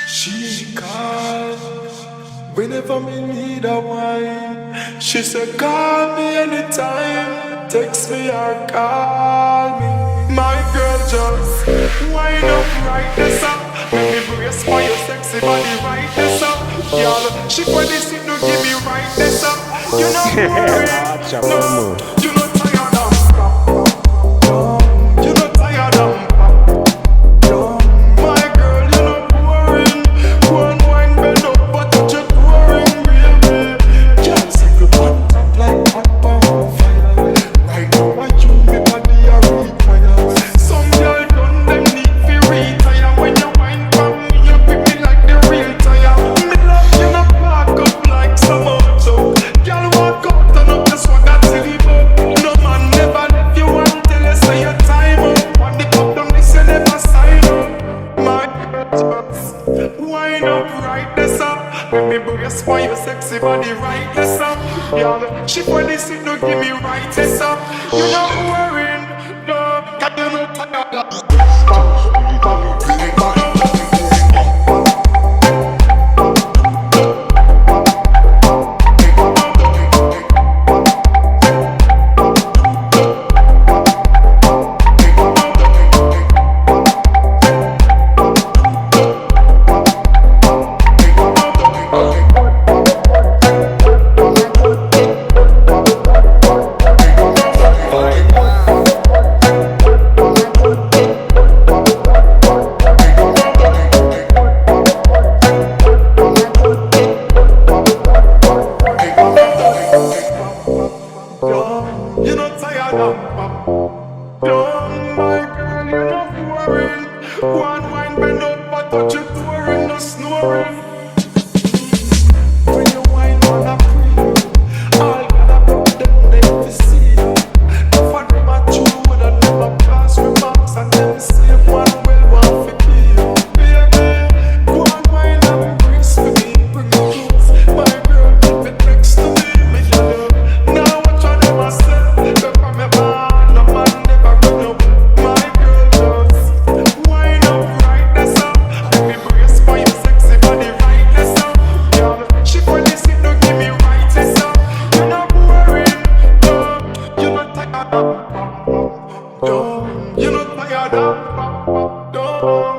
She called whenever me need a wine. She said call me anytime, text me or call me. My girl just wind up right this up. Let me brace for your sexy body right this up. Y'all, she for this it no give me right this up. You know worry, no, you not tired of you not tired of my girl, you know boring. One wine bend up, but you're boring, baby. Can't say you put up like hot on fire. Right now, I you me body a require. Some girl done them need to retire. When you wine from me, you grip me like the real tire. Me love you not back up like some mojo. Girl walk out, turn up the swagger till you up. No man never let you until you say your time up. On the cup down, this you never sign up. My girl just wind up right this up. Let me brace for your sexy body right this up. Y'all, she for this it no give me right this up. You not worrying, no, cause you not tired of you not tired of my girl, you not worrying. One wine bend up, but touch you touring, no snoring. When you wine on a free, all gotta put them neck to see. No for them a chew with a never pass remarks, and them say one well want to be. Baby, one wine and brings to me, bring it close. My girl, keep it next to me, me love. Now watch what them a say. Go from your band, no man never run up. My girl just wind up right this up. Let me brace for your sexy body right this up. Girl, she for this it no give me right this up. You not worrying, no, you not tired of, no, you not tired of, no.